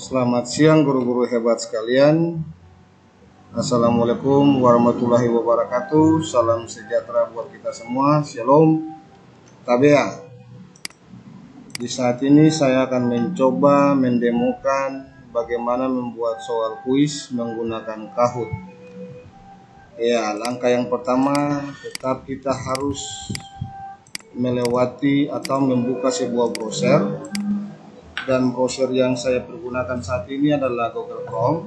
Selamat siang guru-guru hebat sekalian. Assalamualaikum warahmatullahi wabarakatuh. Salam sejahtera buat kita semua. Shalom. Tabea. Di saat ini saya akan mencoba mendemokan bagaimana membuat soal kuis menggunakan Kahoot. Ya, langkah yang pertama tetap kita harus melewati atau membuka sebuah browser. Dan browser yang saya pergunakan saat ini adalah Google Chrome.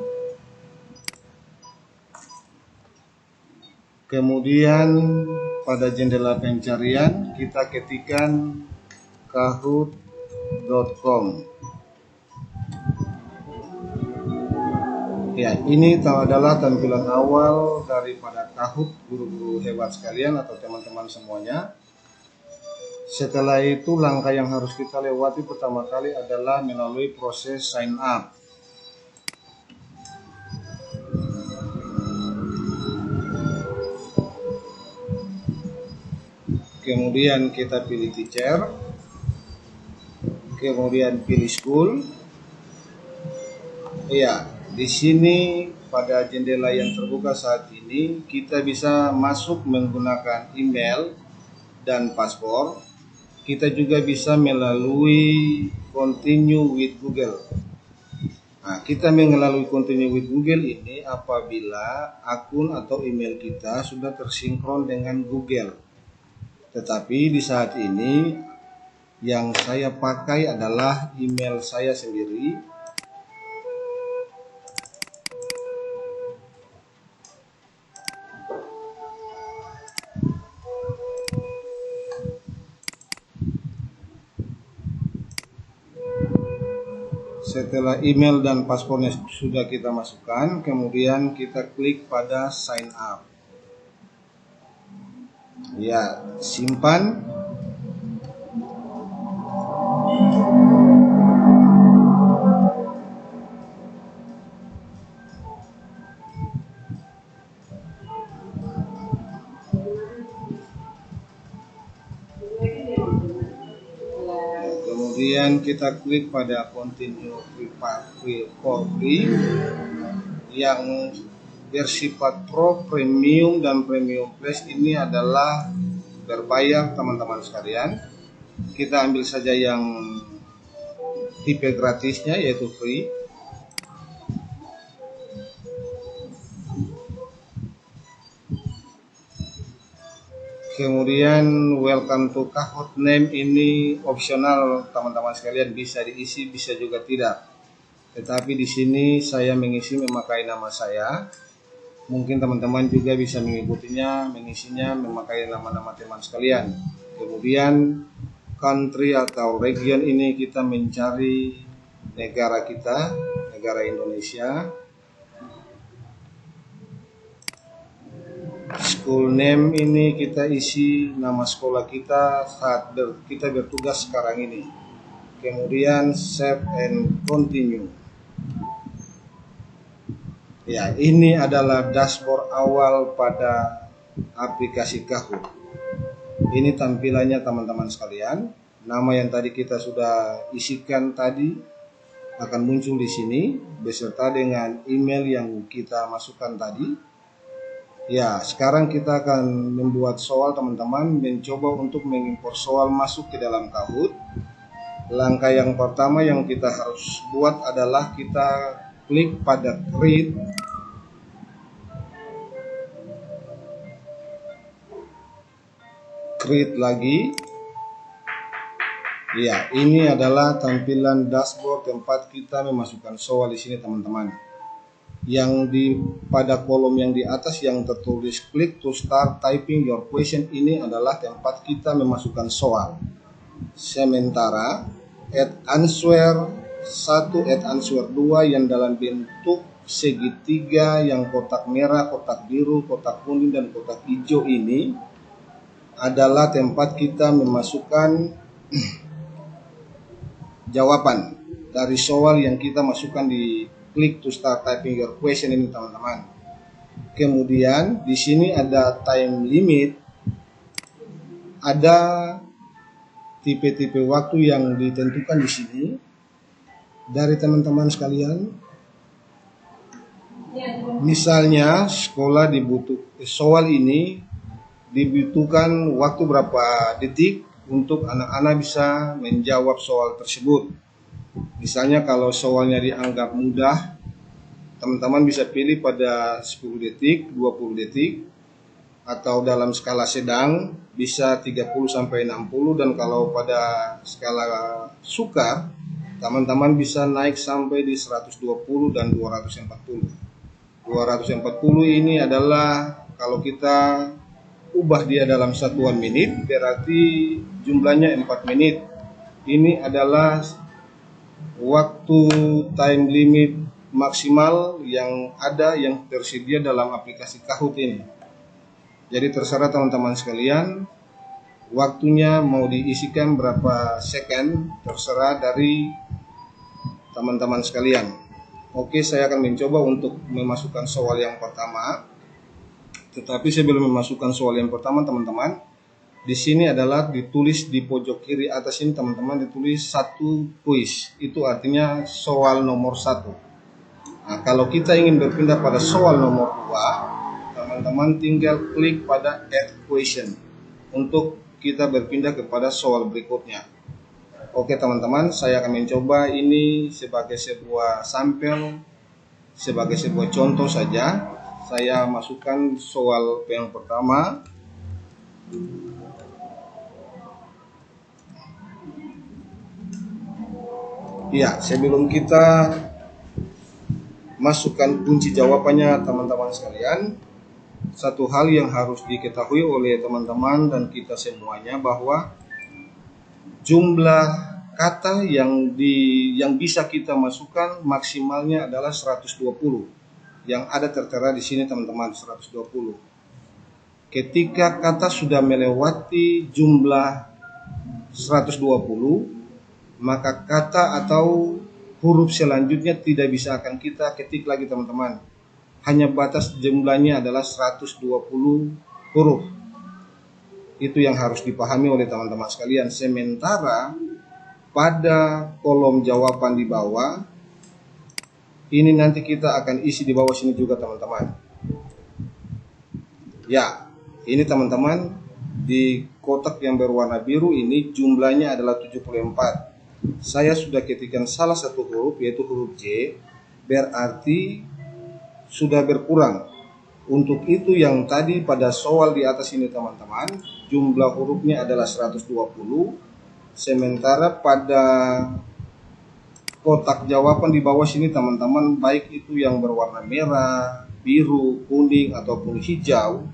Kemudian pada jendela pencarian kita ketikkan kahoot.com. Ya, ini adalah tampilan awal daripada Kahoot, guru-guru hebat sekalian atau teman-teman semuanya. Setelah itu langkah yang harus kita lewati pertama kali adalah melalui proses sign up. Kemudian kita pilih teacher. Kemudian pilih school. Iya, di sini pada jendela yang terbuka saat ini kita bisa masuk menggunakan email dan paspor. Kita juga bisa melalui continue with Google. Nah, kita melalui continue with Google ini apabila akun atau email kita sudah tersinkron dengan Google. Tetapi di saat ini yang saya pakai adalah email saya sendiri. Setelah email dan paspornya sudah kita masukkan, kemudian kita klik pada sign up. Ya, simpan. Kemudian kita klik pada continue for free yang bersifat pro, premium, dan premium plus ini adalah berbayar teman-teman sekalian. Kita ambil saja yang tipe gratisnya yaitu free. Kemudian welcome to Kahoot, name ini opsional teman-teman sekalian, bisa diisi bisa juga tidak. Tetapi di sini saya mengisi memakai nama saya. Mungkin teman-teman juga bisa mengikutinya, mengisinya memakai nama-nama teman sekalian. Kemudian country atau region ini kita mencari negara kita, negara Indonesia. School name ini kita isi nama sekolah kita saat kita bertugas sekarang ini. Kemudian save and continue. Ya, ini adalah dashboard awal pada aplikasi Kahoot. Ini tampilannya teman-teman sekalian. Nama yang tadi kita sudah isikan tadi akan muncul di sini beserta dengan email yang kita masukkan tadi. Ya, sekarang kita akan membuat soal teman-teman, mencoba untuk mengimpor soal masuk ke dalam Kahoot. Langkah yang pertama yang kita harus buat adalah kita klik pada create. Create lagi. Ya, ini adalah tampilan dashboard tempat kita memasukkan soal di sini teman-teman. Yang pada kolom yang di atas yang tertulis click to start typing your question ini adalah tempat kita memasukkan soal. Sementara add answer 1, add answer 2 yang dalam bentuk segitiga yang kotak merah, kotak biru, kotak kuning, dan kotak hijau ini adalah tempat kita memasukkan jawaban dari soal yang kita masukkan di klik to start typing your question ini teman-teman. Kemudian di sini ada time limit, ada tipe-tipe waktu yang ditentukan di sini. dari teman-teman sekalian. Misalnya soal ini dibutuhkan waktu berapa detik untuk anak-anak bisa menjawab soal tersebut. Misalnya kalau soalnya dianggap mudah, teman-teman bisa pilih pada 10 detik, 20 detik, atau dalam skala sedang bisa 30 sampai 60, dan kalau pada skala sukar, teman-teman bisa naik sampai di 120 dan 240. 240 ini adalah kalau kita ubah dia dalam satuan menit, berarti jumlahnya 4 menit. Ini adalah waktu time limit maksimal yang tersedia dalam aplikasi Kahoot ini. Jadi terserah teman-teman sekalian, waktunya mau diisikan berapa second, terserah dari teman-teman sekalian. Oke, saya akan mencoba untuk memasukkan soal yang pertama. Tetapi sebelum memasukkan soal yang pertama, teman-teman, di sini adalah ditulis di pojok kiri atas ini, teman-teman, ditulis 1 kuis. Itu artinya soal nomor 1. Nah, kalau kita ingin berpindah pada soal nomor 2, teman-teman tinggal klik pada add question untuk kita berpindah kepada soal berikutnya. Oke teman-teman, saya akan mencoba ini sebagai sebuah sampel, sebagai sebuah contoh saja. Saya masukkan soal yang pertama. Ya, sebelum kita masukkan kunci jawabannya teman-teman sekalian, satu hal yang harus diketahui oleh teman-teman dan kita semuanya bahwa jumlah kata yang bisa kita masukkan maksimalnya adalah 120. Yang ada tertera di sini teman-teman, 120. Ketika kata sudah melewati jumlah 120, maka kata atau huruf selanjutnya tidak bisa akan kita ketik lagi teman-teman. Hanya batas jumlahnya adalah 120 huruf. Itu yang harus dipahami oleh teman-teman sekalian. Sementara pada kolom jawaban di bawah, ini nanti kita akan isi di bawah sini juga teman-teman. Ya, ini teman-teman, di kotak yang berwarna biru ini jumlahnya adalah 74. Saya sudah ketikkan salah satu huruf, yaitu huruf J, berarti sudah berkurang. Untuk itu yang tadi pada soal di atas ini teman-teman, jumlah hurufnya adalah 120, sementara pada kotak jawaban di bawah sini teman-teman, baik itu yang berwarna merah, biru, kuning, ataupun hijau,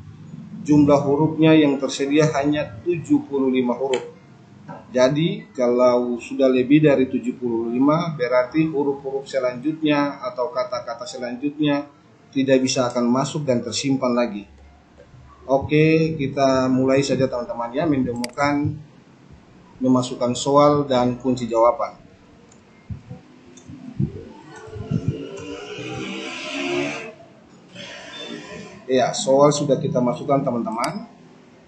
jumlah hurufnya yang tersedia hanya 75 huruf. Jadi kalau sudah lebih dari 75, berarti huruf-huruf selanjutnya atau kata-kata selanjutnya tidak bisa akan masuk dan tersimpan lagi. Oke, kita mulai saja teman-teman ya, mendemokan memasukkan soal dan kunci jawaban. Ya, soal sudah kita masukkan teman-teman.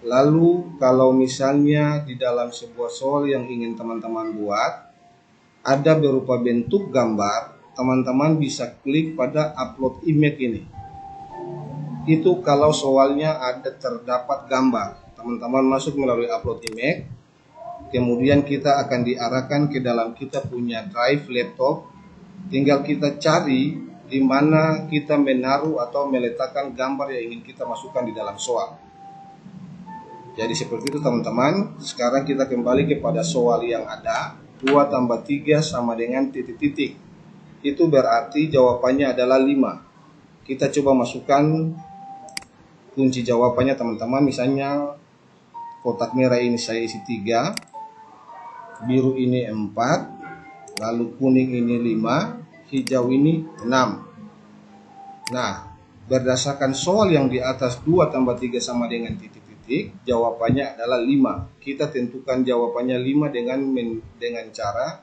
Lalu kalau misalnya di dalam sebuah soal yang ingin teman-teman buat ada berupa bentuk gambar, teman-teman bisa klik pada upload image ini. Itu kalau soalnya terdapat gambar, teman-teman masuk melalui upload image, kemudian kita akan diarahkan ke dalam kita punya drive laptop. Tinggal kita cari di mana kita menaruh atau meletakkan gambar yang ingin kita masukkan di dalam soal. Jadi seperti itu teman-teman. Sekarang kita kembali kepada soal yang ada, 2 tambah 3 sama dengan titik-titik. Itu berarti jawabannya adalah 5. Kita coba masukkan kunci jawabannya teman-teman. Misalnya kotak merah ini saya isi 3, biru ini 4, lalu kuning ini 5, hijau ini 6. Nah, berdasarkan soal yang di atas, 2 tambah 3 sama dengan titik-titik, jawabannya adalah 5. Kita tentukan jawabannya 5 dengan cara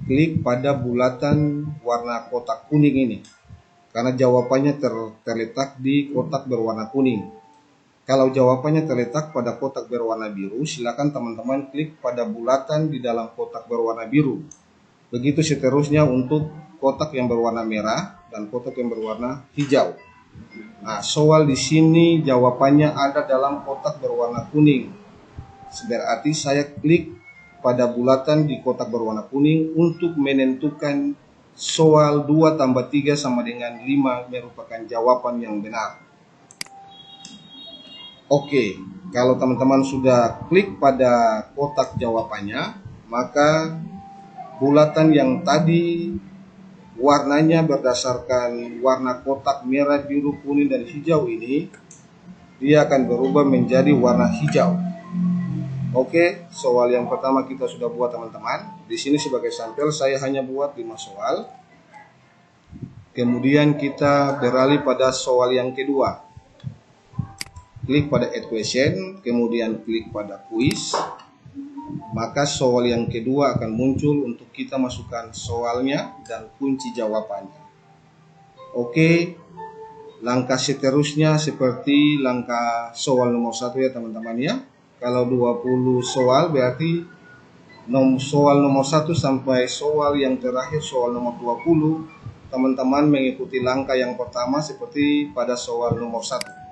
klik pada bulatan warna kotak kuning ini, karena jawabannya terletak di kotak berwarna kuning. Kalau jawabannya terletak pada kotak berwarna biru, silakan teman-teman klik pada bulatan di dalam kotak berwarna biru. Begitu seterusnya untuk kotak yang berwarna merah dan kotak yang berwarna hijau. Nah, soal di sini jawabannya ada dalam kotak berwarna kuning. Berarti saya klik pada bulatan di kotak berwarna kuning untuk menentukan soal 2 tambah 3 sama dengan 5 merupakan jawaban yang benar. Oke, kalau teman-teman sudah klik pada kotak jawabannya, maka bulatan yang tadi warnanya berdasarkan warna kotak merah, biru, kuning, dan hijau ini, dia akan berubah menjadi warna hijau. Oke, soal yang pertama kita sudah buat teman-teman. Di sini sebagai sampel saya hanya buat 5 soal. Kemudian kita beralih pada soal yang kedua. Klik pada add question, kemudian klik pada quiz. Maka soal yang kedua akan muncul untuk kita masukkan soalnya dan kunci jawabannya. Oke, langkah seterusnya seperti langkah soal nomor 1 ya teman-teman ya. Kalau 20 soal berarti soal nomor 1 sampai soal yang terakhir soal nomor 20, teman-teman mengikuti langkah yang pertama seperti pada soal nomor 1.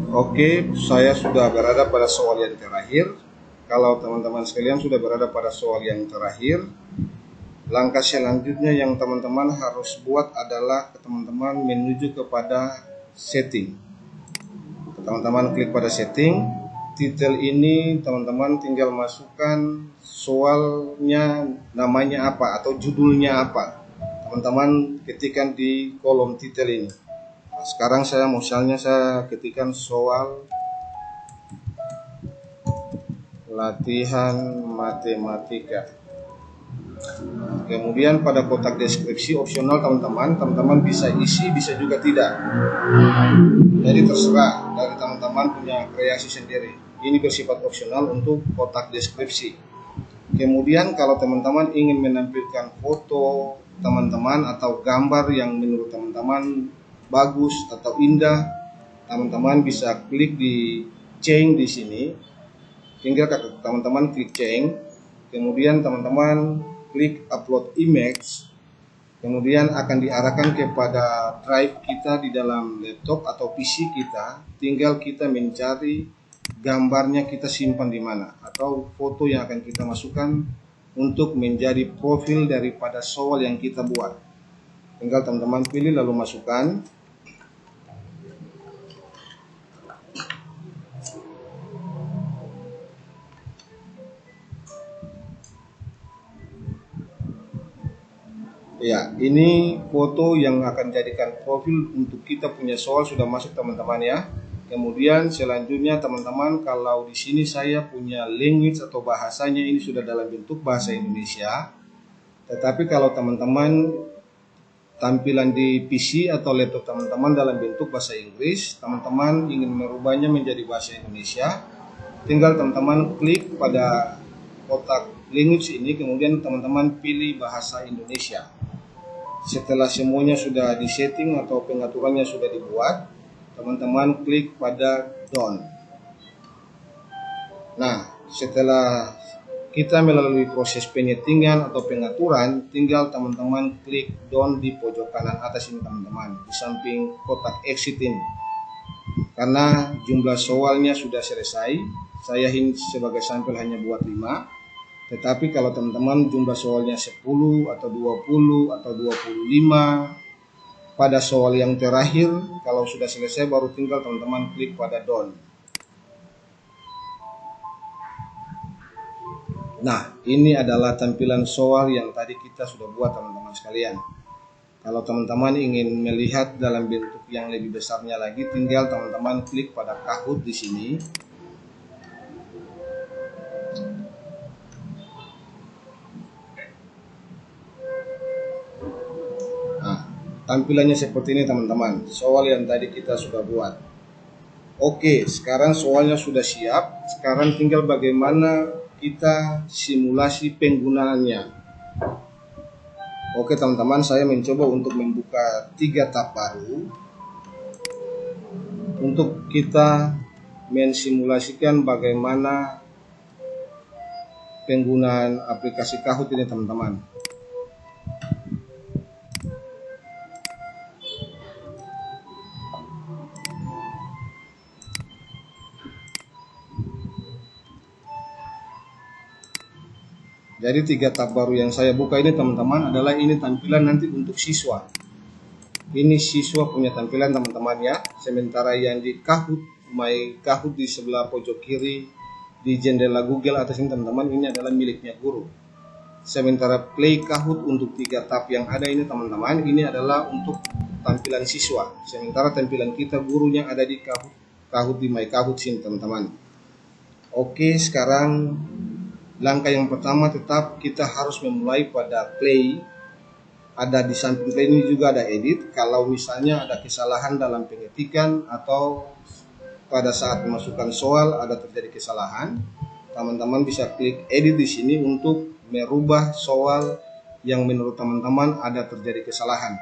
Oke, saya sudah berada pada soal yang terakhir. Kalau teman-teman sekalian sudah berada pada soal yang terakhir, langkah selanjutnya yang teman-teman harus buat adalah teman-teman menuju kepada setting. Teman-teman klik pada setting. Titel ini teman-teman tinggal masukkan soalnya namanya apa atau judulnya apa. Teman-teman ketikkan di kolom titel ini. Nah, sekarang misalnya saya ketikkan soal latihan matematika. Kemudian pada kotak deskripsi opsional teman-teman bisa isi, bisa juga tidak. Jadi terserah dari teman-teman punya kreasi sendiri. Ini bersifat opsional untuk kotak deskripsi. Kemudian kalau teman-teman ingin menampilkan foto teman-teman atau gambar yang menurut teman-teman bagus atau indah, teman-teman bisa klik di change di sini. Tinggal teman-teman klik change, kemudian teman-teman klik upload image, kemudian akan diarahkan kepada drive kita di dalam laptop atau PC kita. Tinggal kita mencari gambarnya kita simpan di mana, atau foto yang akan kita masukkan untuk menjadi profil daripada soal yang kita buat. Tinggal teman-teman pilih lalu masukkan. Ya, ini foto yang akan jadikan profil untuk kita punya soal sudah masuk teman-teman ya. Kemudian selanjutnya teman-teman, kalau di sini saya punya language atau bahasanya ini sudah dalam bentuk bahasa Indonesia. Tetapi kalau teman-teman tampilan di PC atau laptop teman-teman dalam bentuk bahasa Inggris, teman-teman ingin merubahnya menjadi bahasa Indonesia, tinggal teman-teman klik pada kotak language ini, kemudian teman-teman pilih bahasa Indonesia. Setelah semuanya sudah disetting atau pengaturannya sudah dibuat, teman-teman klik pada done. Nah, setelah kita melalui proses penyetingan atau pengaturan, tinggal teman-teman klik done di pojok kanan atas ini teman-teman, di samping kotak exit ini. Karena jumlah soalnya sudah selesai, saya ini sebagai sampel hanya buat 5. Tetapi kalau teman-teman jumlah soalnya 10 atau 20 atau 25, pada soal yang terakhir kalau sudah selesai baru tinggal teman-teman klik pada done. Nah, ini adalah tampilan soal yang tadi kita sudah buat teman-teman sekalian. Kalau teman-teman ingin melihat dalam bentuk yang lebih besarnya lagi, tinggal teman-teman klik pada Kahoot di sini. Tampilannya seperti ini teman-teman, soal yang tadi kita sudah buat. Oke, sekarang soalnya sudah siap. Sekarang tinggal bagaimana kita simulasi penggunaannya. Oke teman-teman, saya mencoba untuk membuka 3 tab baru untuk kita mensimulasikan bagaimana penggunaan aplikasi Kahoot ini teman-teman. Jadi 3 tab baru yang saya buka ini teman-teman adalah ini tampilan nanti untuk siswa. Ini siswa punya tampilan teman-teman ya. Sementara yang di Kahoot, My Kahoot di sebelah pojok kiri di jendela Google atas ini teman-teman, ini adalah miliknya guru. Sementara Play Kahoot untuk 3 tab yang ada ini teman-teman, ini adalah untuk tampilan siswa. Sementara tampilan kita gurunya ada di Kahoot di My Kahoot sini teman-teman. Oke, sekarang langkah yang pertama tetap kita harus memulai pada play. Ada di samping play ini juga ada edit. Kalau misalnya ada kesalahan dalam pengetikan atau pada saat memasukkan soal ada terjadi kesalahan, teman-teman bisa klik edit di sini untuk merubah soal yang menurut teman-teman ada terjadi kesalahan.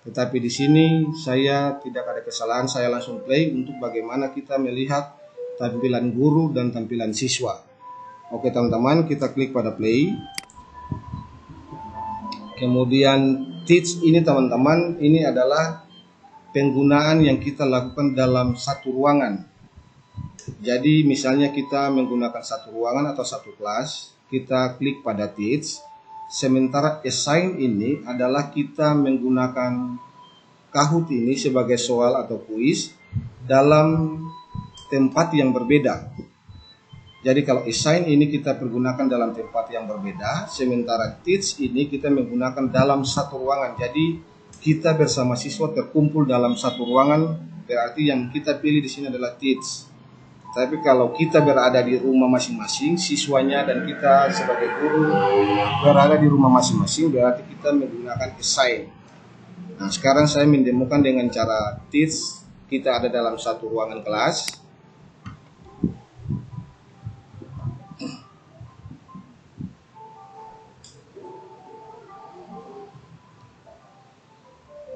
Tetapi di sini saya tidak ada kesalahan, saya langsung play untuk bagaimana kita melihat tampilan guru dan tampilan siswa. Oke teman-teman, kita klik pada play. Kemudian teach ini teman-teman, ini adalah penggunaan yang kita lakukan dalam satu ruangan. Jadi misalnya kita menggunakan satu ruangan atau satu kelas, kita klik pada teach. Sementara assign ini adalah kita menggunakan Kahoot ini sebagai soal atau kuis dalam tempat yang berbeda. Jadi kalau assign ini kita pergunakan dalam tempat yang berbeda, sementara teach ini kita menggunakan dalam satu ruangan. Jadi kita bersama siswa terkumpul dalam satu ruangan, berarti yang kita pilih di sini adalah teach. Tapi kalau kita berada di rumah masing-masing, siswanya dan kita sebagai guru berada di rumah masing-masing, berarti kita menggunakan assign. Nah, sekarang saya mendemokan dengan cara teach, kita ada dalam satu ruangan kelas.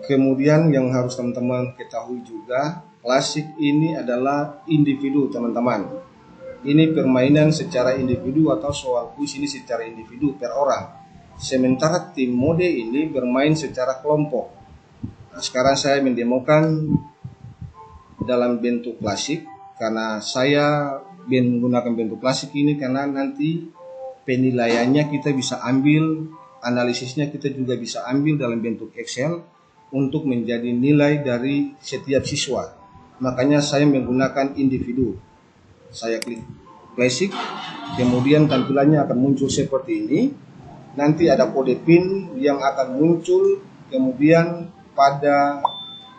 Kemudian yang harus teman-teman ketahui juga, klasik ini adalah individu teman-teman. Ini permainan secara individu atau soal kuis ini secara individu per orang. Sementara tim mode ini bermain secara kelompok. Nah, sekarang saya mendemokan dalam bentuk klasik karena saya menggunakan bentuk klasik ini karena nanti penilaiannya kita bisa ambil, analisisnya kita juga bisa ambil dalam bentuk Excel untuk menjadi nilai dari setiap siswa. Makanya saya menggunakan individu. Saya klik Classic, kemudian tampilannya akan muncul seperti ini. Nanti ada kode PIN yang akan muncul, kemudian pada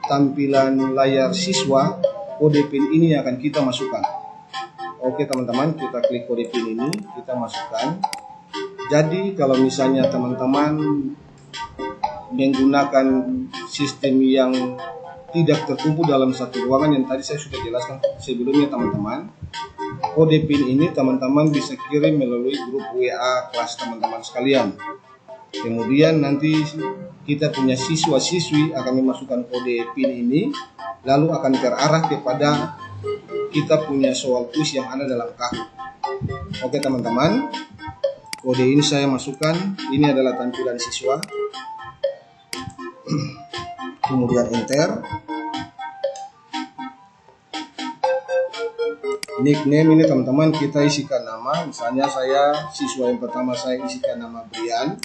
tampilan layar siswa, kode PIN ini akan kita masukkan. Oke teman-teman, kita klik kode PIN ini, kita masukkan. Jadi kalau misalnya teman-teman menggunakan sistem yang tidak terkumpul dalam satu ruangan yang tadi saya sudah jelaskan sebelumnya teman-teman, kode PIN ini teman-teman bisa kirim melalui grup WA kelas teman-teman sekalian. Kemudian nanti kita punya siswa-siswi akan memasukkan kode PIN ini, lalu akan terarah kepada kita punya soal kuis yang ada dalam Kahoot. Oke teman-teman, kode ini saya masukkan. Ini adalah tampilan siswa. Kemudian enter. Nickname ini teman-teman kita isikan nama. Misalnya saya siswa yang pertama, saya isikan nama Brian.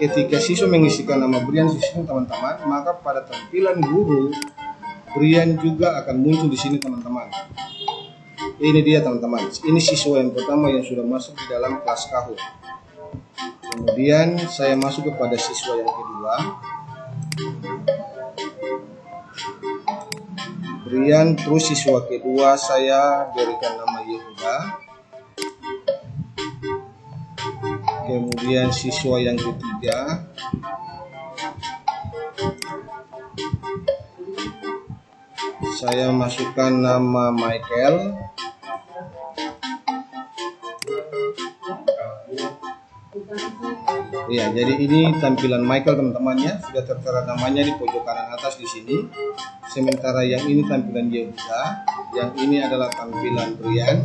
Ketika siswa mengisikan nama Brian di sini teman-teman, maka pada tampilan guru Brian juga akan muncul di sini teman-teman. Ini dia teman-teman. Ini siswa yang pertama yang sudah masuk di dalam kelas Kahoot. Kemudian saya masuk kepada siswa yang kedua. Brian, terus siswa kedua saya berikan nama Yehuda. Kemudian siswa yang ketiga saya masukkan nama Michael. Ya, jadi ini tampilan Michael teman-teman ya, sudah tertera namanya di pojok kanan atas di sini. Sementara yang ini tampilan Yehuda, yang ini adalah tampilan Brian.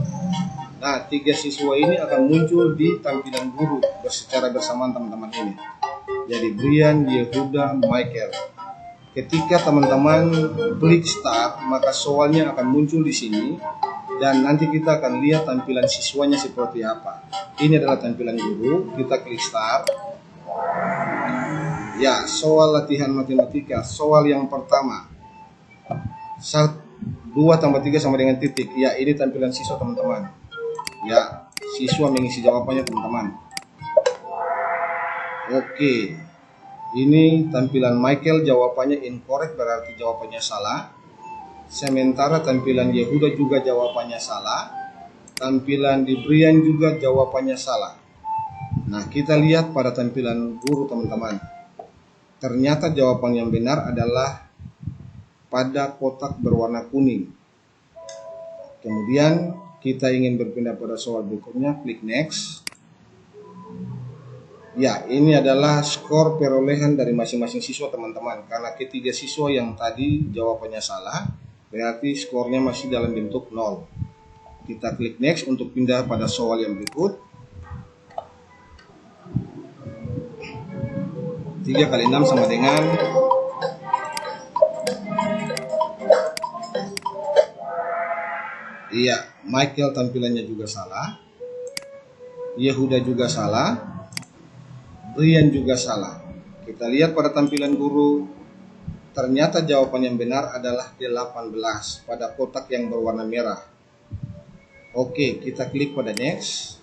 Nah, tiga siswa ini akan muncul di tampilan guru secara bersamaan teman-teman ini. Jadi Brian, Yehuda, Michael. Ketika teman-teman klik start, maka soalnya akan muncul di sini. Dan nanti kita akan lihat tampilan siswanya seperti apa. Ini adalah tampilan guru, kita klik start. Ya, soal latihan matematika, soal yang pertama. 2 tambah 3 sama dengan titik. Ya, ini tampilan siswa teman-teman. Ya, siswa mengisi jawabannya teman-teman. Oke, ini tampilan Michael, jawabannya incorrect, berarti jawabannya salah. Sementara tampilan Yehuda juga jawabannya salah. Tampilan di Brian juga jawabannya salah. Nah, kita lihat pada tampilan guru teman-teman. Ternyata jawaban yang benar adalah pada kotak berwarna kuning. Kemudian kita ingin berpindah pada soal berikutnya, klik next. Ya, ini adalah skor perolehan dari masing-masing siswa teman-teman. Karena ketiga siswa yang tadi jawabannya salah, berarti skornya masih dalam bentuk 0. Kita klik next untuk pindah pada soal yang berikut. 3 kali 6 sama dengan iya, Michael tampilannya juga salah. Yehuda juga salah. Brian juga salah. Kita lihat pada tampilan guru. Ternyata jawaban yang benar adalah 18 pada kotak yang berwarna merah. Oke, kita klik pada next.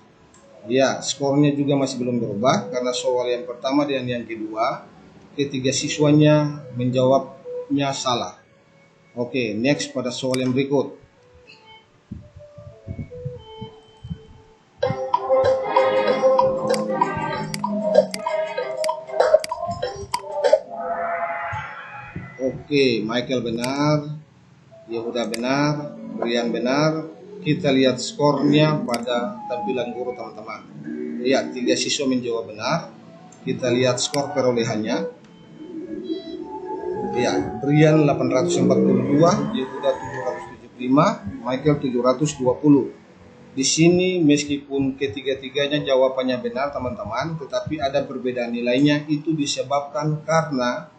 Ya, skornya juga masih belum berubah karena soal yang pertama dan yang kedua ketiga siswanya menjawabnya salah. Oke, next pada soal yang berikut. Oke, Michael benar, Yehuda benar, Brian benar. Kita lihat skornya pada tampilan guru teman-teman. Ya, 3 siswa menjawab benar. Kita lihat skor perolehannya. Ya, Brian 842, Yehuda 775, Michael 720. Di sini meskipun ketiga-tiganya jawabannya benar teman-teman, tetapi ada perbedaan nilainya. Itu disebabkan karena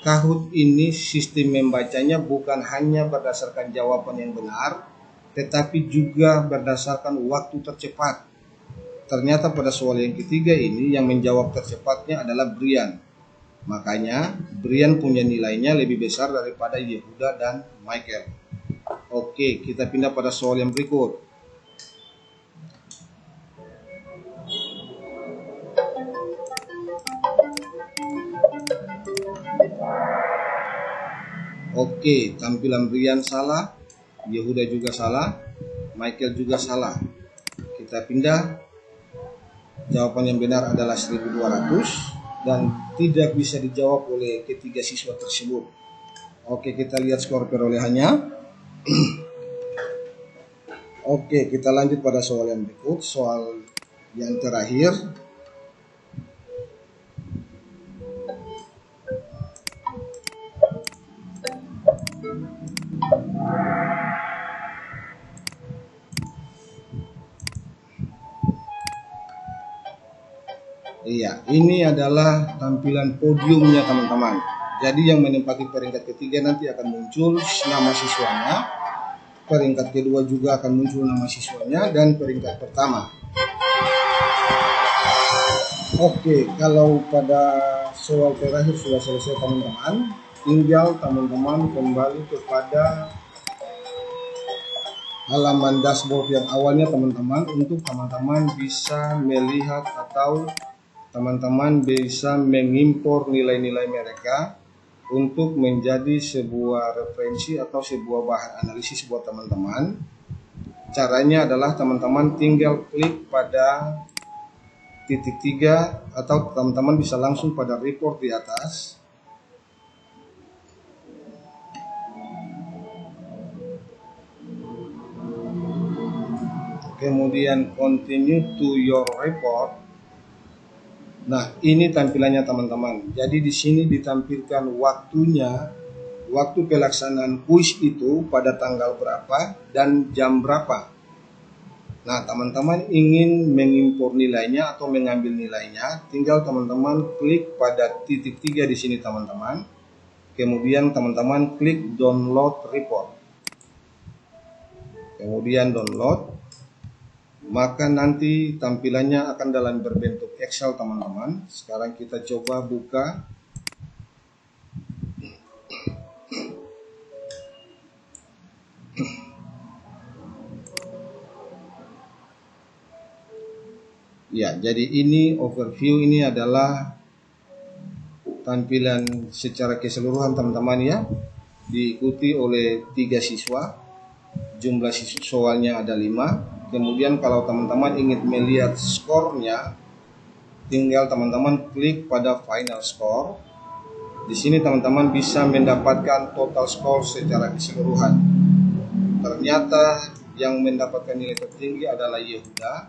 Kahoot ini sistem membacanya bukan hanya berdasarkan jawaban yang benar, tetapi juga berdasarkan waktu tercepat. Ternyata pada soal yang ketiga ini yang menjawab tercepatnya adalah Brian. Makanya Brian punya nilainya lebih besar daripada Yehuda dan Michael. Oke, kita pindah pada soal yang berikut. Oke, tampilan Brian salah, Yehuda juga salah, Michael juga salah. Kita pindah. Jawaban yang benar adalah 1200 dan tidak bisa dijawab oleh ketiga siswa tersebut. Oke, kita lihat skor perolehannya. Oke, kita lanjut pada soal yang berikut, soal yang terakhir. Iya, ini adalah tampilan podiumnya teman-teman. Jadi yang menempati peringkat ketiga nanti akan muncul nama siswanya, peringkat kedua juga akan muncul nama siswanya, dan peringkat pertama. Oke, kalau pada soal terakhir sudah selesai teman-teman, tinggal teman-teman kembali kepada halaman dashboard yang awalnya teman-teman, untuk teman-teman bisa melihat atau teman-teman bisa mengimpor nilai-nilai mereka untuk menjadi sebuah referensi atau sebuah bahan analisis buat teman-teman. Caranya adalah teman-teman tinggal klik pada titik 3 atau teman-teman bisa langsung pada report di atas. Kemudian continue to your report. Nah, ini tampilannya teman-teman. Jadi di sini ditampilkan waktunya, waktu pelaksanaan kuis itu pada tanggal berapa dan jam berapa. Nah, teman-teman ingin mengimpor nilainya atau mengambil nilainya, tinggal teman-teman klik pada titik 3 di sini teman-teman. Kemudian teman-teman klik download report. Kemudian download. Maka nanti tampilannya akan dalam berbentuk Excel teman-teman. Sekarang kita coba buka. Ya, jadi ini overview, ini adalah tampilan secara keseluruhan teman-teman ya. Diikuti oleh 3 siswa. Jumlah soalnya ada 5. Kemudian kalau teman-teman ingin melihat skornya, tinggal teman-teman klik pada final score. Di sini teman-teman bisa mendapatkan total skor secara keseluruhan. Ternyata yang mendapatkan nilai tertinggi adalah Yehuda,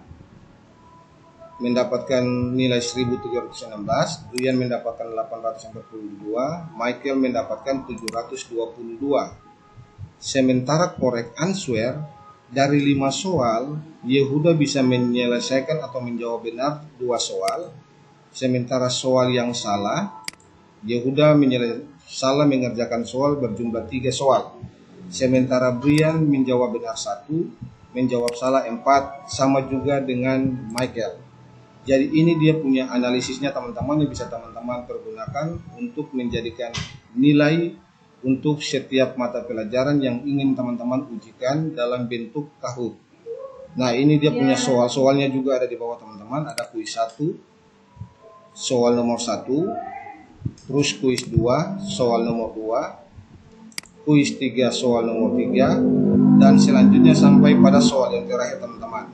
mendapatkan nilai 1316, Brian mendapatkan 842, Michael mendapatkan 722. Sementara correct answer dari 5 soal, Yehuda bisa menyelesaikan atau menjawab benar 2 soal. Sementara soal yang salah, Yehuda salah mengerjakan soal berjumlah 3 soal. Sementara Brian menjawab benar 1, menjawab salah 4, sama juga dengan Michael. Jadi ini dia punya analisisnya teman-teman, yang bisa teman-teman pergunakan untuk menjadikan nilai untuk setiap mata pelajaran yang ingin teman-teman ujikan dalam bentuk Kahoot. Nah, ini dia punya soal-soalnya juga ada di bawah teman-teman. Ada kuis 1, soal nomor 1, terus kuis 2, soal nomor 2, kuis 3, soal nomor 3, dan selanjutnya sampai pada soal yang terakhir teman-teman.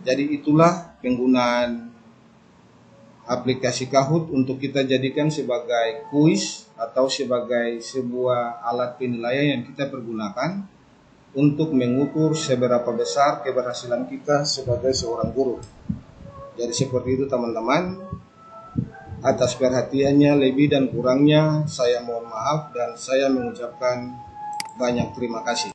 Jadi itulah penggunaan aplikasi Kahoot untuk kita jadikan sebagai kuis atau sebagai sebuah alat penilaian yang kita pergunakan untuk mengukur seberapa besar keberhasilan kita sebagai seorang guru. Jadi seperti itu teman-teman. Atas perhatiannya, lebih dan kurangnya saya mohon maaf dan saya mengucapkan banyak terima kasih.